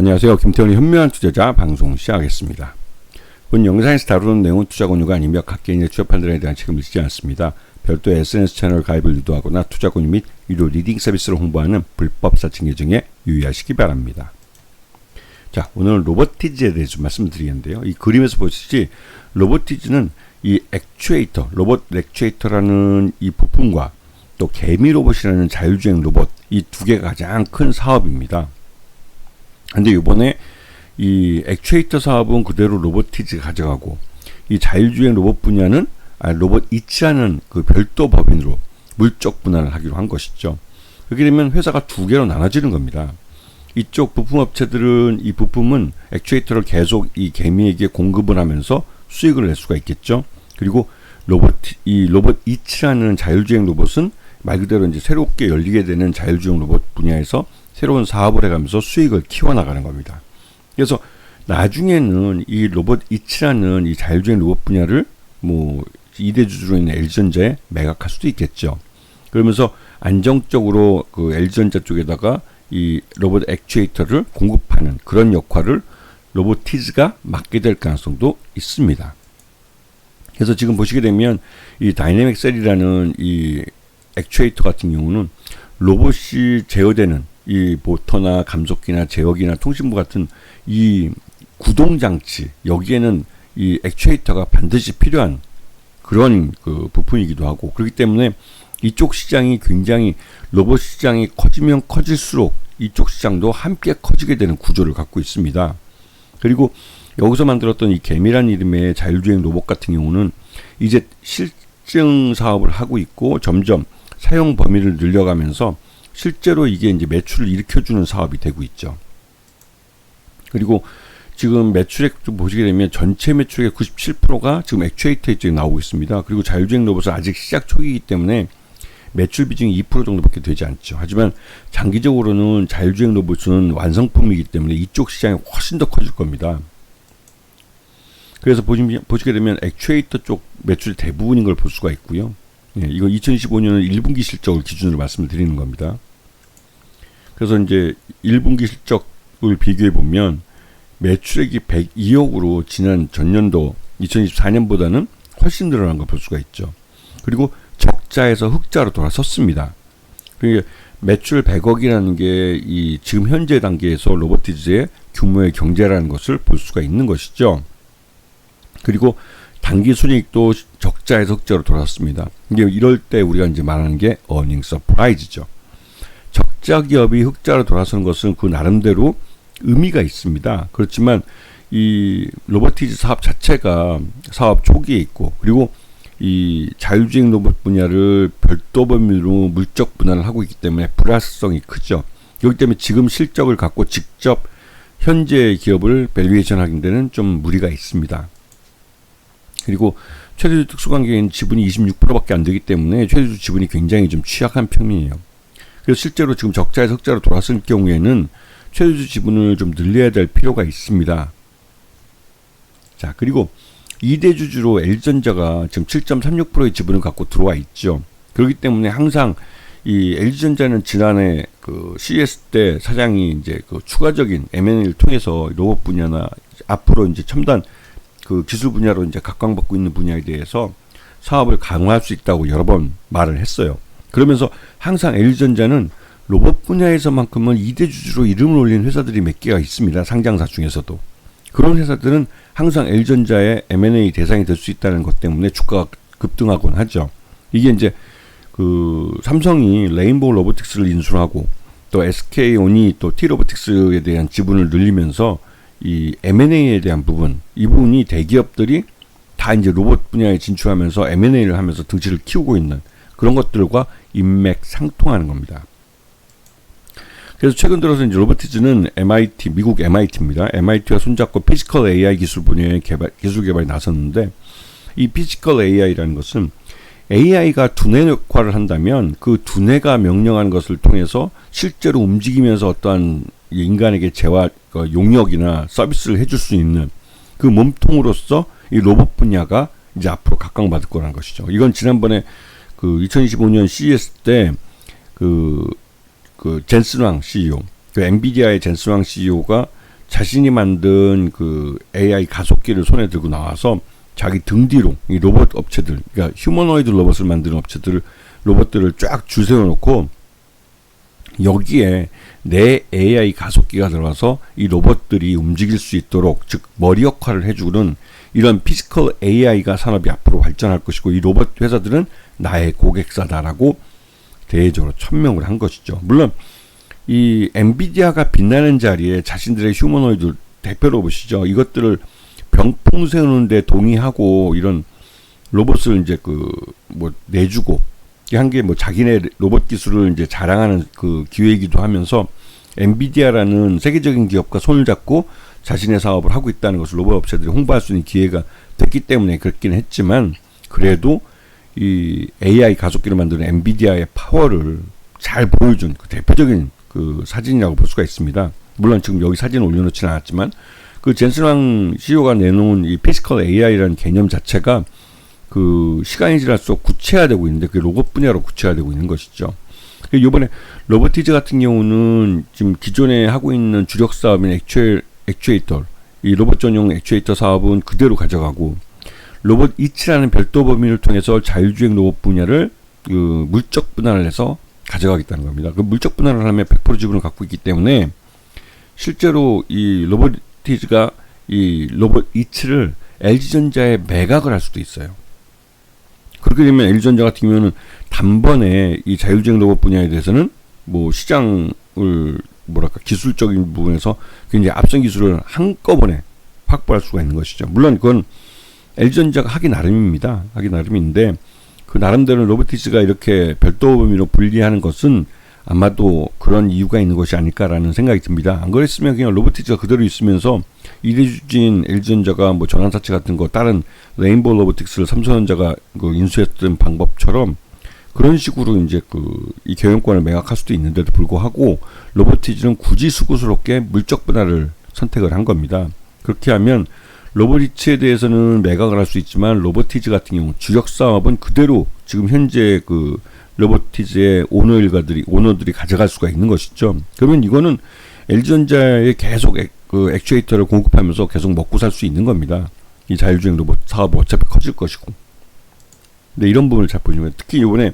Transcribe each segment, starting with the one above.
안녕하세요. 김태훈의 현명한 투자자 방송 시작하겠습니다. 본 영상에서 다루는 내용은 투자 권유가 아니며 각 개인의 투자 판단에 대한 책임을 지지 않습니다. 별도 SNS 채널 가입을 유도하거나 투자 권유 및 유료 리딩 서비스를 홍보하는 불법 사칭 계정에 유의하시기 바랍니다. 자, 오늘 로보티즈에 대해서 좀 말씀드리겠는데요. 이 그림에서 보시지 로보티즈는 이 액추에이터, 로봇 액추에이터라는 이 부품과 또 개미 로봇이라는 자율주행 로봇, 이 두 개가 가장 큰 사업입니다. 근데 이번에 이 액추에이터 사업은 그대로 로보티즈가 가져가고 이 자율주행 로봇 분야는 로봇 이치라는 그 별도 법인으로 물적 분할을 하기로 한 것이죠. 그렇게 되면 회사가 두 개로 나눠지는 겁니다. 이쪽 부품업체들은 이 부품은 액추에이터를 계속 이 개미에게 공급을 하면서 수익을 낼 수가 있겠죠. 그리고 로봇 이치라는 자율주행 로봇은 말 그대로 이제 새롭게 열리게 되는 자율주행 로봇 분야에서 새로운 사업을 해가면서 수익을 키워나가는 겁니다. 그래서 나중에는 이 로봇 이치라는 이 자율주행 로봇 분야를 뭐 2대 주주로 있는 LG전자에 매각할 수도 있겠죠. 그러면서 안정적으로 그 LG전자 쪽에다가 이 로봇 액추에이터를 공급하는 그런 역할을 로보티즈가 맡게 될 가능성도 있습니다. 그래서 지금 보시게 되면 이 다이내믹 셀이라는 이 액추에이터 같은 경우는 로봇이 제어되는 이 모터나 감속기나 제어기나 통신부 같은 이 구동장치, 여기에는 이 액추에이터가 반드시 필요한 그런 그 부품이기도 하고, 그렇기 때문에 이쪽 시장이 굉장히 로봇 시장이 커지면 커질수록 이쪽 시장도 함께 커지게 되는 구조를 갖고 있습니다. 그리고 여기서 만들었던 이 개미란 이름의 자율주행 로봇 같은 경우는 이제 실증 사업을 하고 있고 점점 사용 범위를 늘려가면서 실제로 이게 이제 매출을 일으켜주는 사업이 되고 있죠. 그리고 지금 매출액 좀 보시게 되면 전체 매출액의 97%가 지금 액추에이터 쪽에 나오고 있습니다. 그리고 자율주행 로봇은 아직 시작 초기이기 때문에 매출 비중이 2% 정도밖에 되지 않죠. 하지만 장기적으로는 자율주행 로봇은 완성품이기 때문에 이쪽 시장이 훨씬 더 커질 겁니다. 그래서 보시게 되면 액추에이터 쪽 매출의 대부분인 걸 볼 수가 있고요. 예, 이거 2025년 1분기 실적을 기준으로 말씀을 드리는 겁니다. 그래서 이제 1분기 실적을 비교해 보면 매출액이 102억으로 지난 전년도 2024년보다는 훨씬 늘어난 걸 볼 수가 있죠. 그리고 적자에서 흑자로 돌아섰습니다. 그러니까 매출 100억이라는 게 이 지금 현재 단계에서 로보티즈의 규모의 경제라는 것을 볼 수가 있는 것이죠. 그리고 단기 순이익도 적자에서 흑자로 돌아섰습니다. 이게 이럴 때 우리가 이제 말하는 게 어닝 서프라이즈죠. 적자 기업이 흑자로 돌아서는 것은 그 나름대로 의미가 있습니다. 그렇지만 이 로보티즈 사업 자체가 사업 초기에 있고, 그리고 이 자율주행 로봇 분야를 별도 범위로 물적 분할을 하고 있기 때문에 불확실성이 크죠. 그렇기 때문에 지금 실적을 갖고 직접 현재 기업을 밸류에이션 하는 데는 좀 무리가 있습니다. 그리고 최대주 특수관계인 지분이 26%밖에 안 되기 때문에 최대주 지분이 굉장히 좀 취약한 편이에요. 그래서 실제로 지금 적자에서 흑자로 돌아설 경우에는 최대주 지분을 좀 늘려야 될 필요가 있습니다. 자, 그리고 2대 주주로 LG전자가 지금 7.36%의 지분을 갖고 들어와 있죠. 그렇기 때문에 항상 이 LG전자는 지난해 그 CES 때 사장이 이제 그 추가적인 M&A를 통해서 로봇 분야나 앞으로 이제 첨단 그 기술 분야로 이제 각광받고 있는 분야에 대해서 사업을 강화할 수 있다고 여러 번 말을 했어요. 그러면서 항상 LG전자는 로봇 분야에서만큼은 2대 주주로 이름을 올린 회사들이 몇 개가 있습니다. 상장사 중에서도. 그런 회사들은 항상 LG전자의 M&A 대상이 될 수 있다는 것 때문에 주가가 급등하곤 하죠. 이게 이제 그 삼성이 레인보우 로보틱스를 인수하고 또 SK온이 또 T로보틱스에 대한 지분을 늘리면서 이 M&A에 대한 부분, 이 부분이 대기업들이 다 이제 로봇 분야에 진출하면서 M&A를 하면서 등치를 키우고 있는 그런 것들과 인맥상통하는 겁니다. 그래서 최근 들어서 이제 로보티즈는 MIT, 미국 MIT입니다. MIT와 손잡고 피지컬 AI 기술 분야의 기술 개발에 나섰는데, 이 피지컬 AI라는 것은 AI가 두뇌 역할을 한다면 그 두뇌가 명령하는 것을 통해서 실제로 움직이면서 어떠한 인간에게 용역이나 서비스를 해줄 수 있는 그 몸통으로서 이 로봇 분야가 이제 앞으로 각광받을 거라는 것이죠. 이건 지난번에 그 2025년 CES 때 그 젠슨 왕 CEO, 그 엔비디아의 젠슨 왕 CEO가 자신이 만든 그 AI 가속기를 손에 들고 나와서 자기 등 뒤로 이 로봇 업체들, 그러니까 휴머노이드 로봇을 만드는 로봇들을 쫙 줄 세워놓고 여기에 내 AI 가속기가 들어가서 이 로봇들이 움직일 수 있도록, 즉 머리 역할을 해주는 이런 피지컬 AI가 산업이 앞으로 발전할 것이고, 이 로봇 회사들은 나의 고객사다라고 대외적으로 천명을 한 것이죠. 물론 이 엔비디아가 빛나는 자리에 자신들의 휴머노이드 대표 로봇이죠. 이것들을 병풍 세우는데 동의하고 이런 로봇을 이제 내주고 한 게 자기네 로봇 기술을 이제 자랑하는 그 기회이기도 하면서, 엔비디아라는 세계적인 기업과 손을 잡고 자신의 사업을 하고 있다는 것을 로봇 업체들이 홍보할 수 있는 기회가 됐기 때문에 그렇긴 했지만, 그래도 이 AI 가속기를 만드는 엔비디아의 파워를 잘 보여준 그 대표적인 그 사진이라고 볼 수가 있습니다. 물론 지금 여기 사진을 올려놓지는 않았지만, 그 젠슨 황 CEO가 내놓은 이 피지컬 AI라는 개념 자체가 그 시간이 지날수록 구체화되고 있는데, 그 로봇 분야로 구체화되고 있는 것이죠. 이번에 로보티즈 같은 경우는 지금 기존에 하고 있는 주력 사업인 액추에이터, 이 로봇 전용 액추에이터 사업은 그대로 가져가고, 로봇 이치라는 별도 범위를 통해서 자율주행 로봇 분야를 그 물적 분할을 해서 가져가겠다는 겁니다. 그 물적 분할을 하면 100% 지분을 갖고 있기 때문에 실제로 이 로보티즈가 이 로봇 이치를 LG전자에 매각을 할 수도 있어요. 그렇게 되면 LG전자 같은 경우는 단번에 이 자율주행 로봇 분야에 대해서는 뭐 시장을 기술적인 부분에서 굉장히 앞선 기술을 한꺼번에 확보할 수가 있는 것이죠. 물론 그건 LG전자가 하기 나름입니다. 하기 나름인데, 그 나름대로 로보티즈가 이렇게 별도 범위로 분리하는 것은 아마도 그런 이유가 있는 것이 아닐까라는 생각이 듭니다. 안 그랬으면 그냥 로보티즈가 그대로 있으면서 이대주진 LG전자가 뭐 전환사채 같은 거 다른 레인보우 로보틱스를 삼성전자가 그 인수했던 방법처럼 그런 식으로 이제 이 경영권을 매각할 수도 있는데도 불구하고, 로보티즈는 굳이 수고스럽게 물적 분할을 선택을 한 겁니다. 그렇게 하면 로보티즈에 대해서는 매각을 할 수 있지만, 로보티즈 같은 경우 주력 사업은 그대로 지금 현재 그 로보티즈의 오너들이 가져갈 수가 있는 것이죠. 그러면 이거는 LG전자에 계속 그 액추에이터를 공급하면서 계속 먹고 살 수 있는 겁니다. 이 자율주행 로봇 사업은 어차피 커질 것이고. 근데 이런 부분을 잘 보시면, 특히 이번에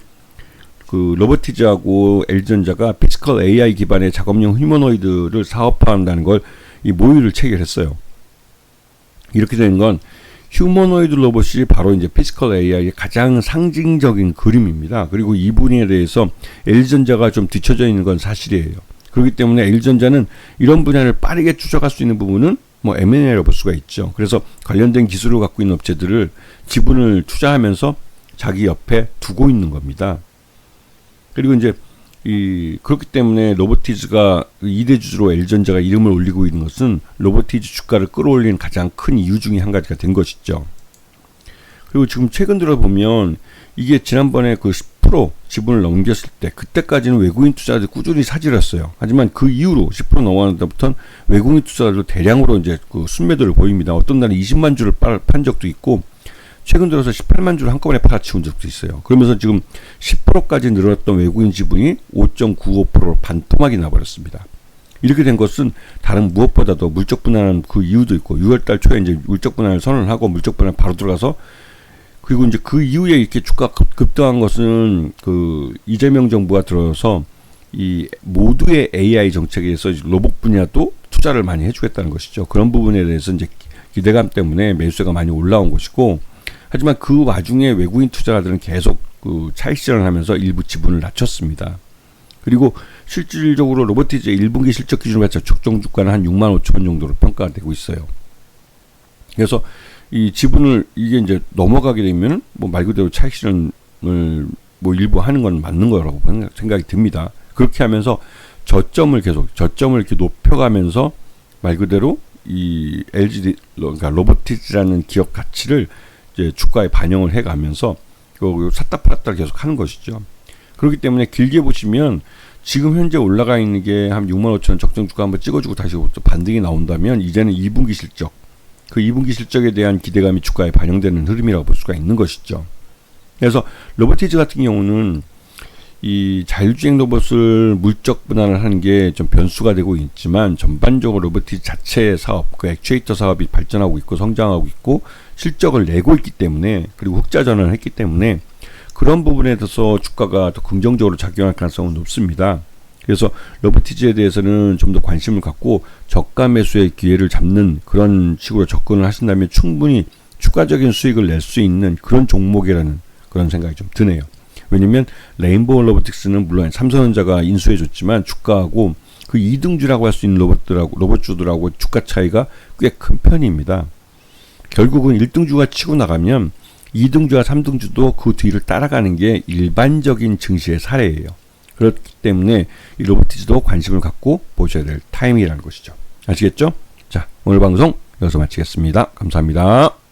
그 로보티즈하고 LG전자가 피지컬 AI 기반의 작업용 휴머노이드를 사업화한다는 걸 이 모의를 체결했어요. 이렇게 되는 건 휴머노이드 로봇이 바로 이제 피지컬 AI의 가장 상징적인 그림입니다. 그리고 이 분야에 대해서 LG전자가 좀 뒤처져 있는 건 사실이에요. 그렇기 때문에 LG전자는 이런 분야를 빠르게 추적할 수 있는 부분은 뭐 M&A라고 볼 수가 있죠. 그래서 관련된 기술을 갖고 있는 업체들을 지분을 투자하면서 자기 옆에 두고 있는 겁니다. 그리고 이제 그렇기 때문에 로보티즈가 2대 주주로 LG전자가 이름을 올리고 있는 것은 로보티즈 주가를 끌어올리는 가장 큰 이유 중에 한 가지가 된 것이죠. 그리고 지금 최근 들어 보면 이게 지난번에 그 10% 지분을 넘겼을 때, 그때까지는 외국인 투자자들이 꾸준히 사들였어요. 하지만 그 이후로 10% 넘어가는 데부터는 외국인 투자자들 대량으로 이제 그 순매도를 보입니다. 어떤 날은 20만 주를 판 적도 있고, 최근 들어서 18만 주를 한꺼번에 팔아치운 적도 있어요. 그러면서 지금 10%까지 늘어났던 외국인 지분이 5.95%로 반토막이 나버렸습니다. 이렇게 된 것은 다른 무엇보다도 물적 분할한 그 이유도 있고, 6월달 초에 이제 물적 분할을 선언을 하고 물적 분할 바로 들어가서, 그리고 이제 그 이후에 이렇게 주가 급등한 것은 그 이재명 정부가 들어서 이 모두의 AI 정책에 의해서 로봇 분야도 투자를 많이 해주겠다는 것이죠. 그런 부분에 대해서 이제 기대감 때문에 매수세가 많이 올라온 것이고, 하지만 그 와중에 외국인 투자자들은 계속 그 차익 실현을 하면서 일부 지분을 낮췄습니다. 그리고 실질적으로 로보티즈의 1분기 실적 기준으로 봤을 때 적정 주가는 한 6만 5천 원 정도로 평가가 되고 있어요. 그래서 이 지분을 이게 이제 넘어가게 되면 뭐 말 그대로 차익 실현을 뭐 일부 하는 건 맞는 거라고 생각이 듭니다. 그렇게 하면서 저점을 이렇게 높여가면서 말 그대로 이 그러니까 로보티즈라는 기업 가치를 이제 주가에 반영을 해가면서 샀다 팔았다를 계속 하는 것이죠. 그렇기 때문에 길게 보시면 지금 현재 올라가 있는 게 한 6만 5천 원 적정 주가 한번 찍어주고 다시 또 반등이 나온다면, 이제는 2분기 실적, 그 2분기 실적에 대한 기대감이 주가에 반영되는 흐름이라고 볼 수가 있는 것이죠. 그래서 로보티즈 같은 경우는 이 자율주행 로봇을 물적 분할을 하는 게 좀 변수가 되고 있지만 전반적으로 로보티즈 자체 사업, 그 액추에이터 사업이 발전하고 있고 성장하고 있고 실적을 내고 있기 때문에, 그리고 흑자 전환을 했기 때문에 그런 부분에 대해서 주가가 더 긍정적으로 작용할 가능성은 높습니다. 그래서 로보티즈에 대해서는 좀 더 관심을 갖고 저가 매수의 기회를 잡는 그런 식으로 접근을 하신다면 충분히 추가적인 수익을 낼 수 있는 그런 종목이라는 그런 생각이 좀 드네요. 왜냐면 레인보우 로보틱스는 물론 삼성전자가 인수해줬지만 주가하고 그 2등주라고 할 수 있는 로봇주들하고 주가 차이가 꽤 큰 편입니다. 결국은 1등주가 치고 나가면 2등주와 3등주도 그 뒤를 따라가는 게 일반적인 증시의 사례예요. 그렇기 때문에 이 로보티즈도 관심을 갖고 보셔야 될 타이밍이라는 것이죠. 아시겠죠? 자, 오늘 방송 여기서 마치겠습니다. 감사합니다.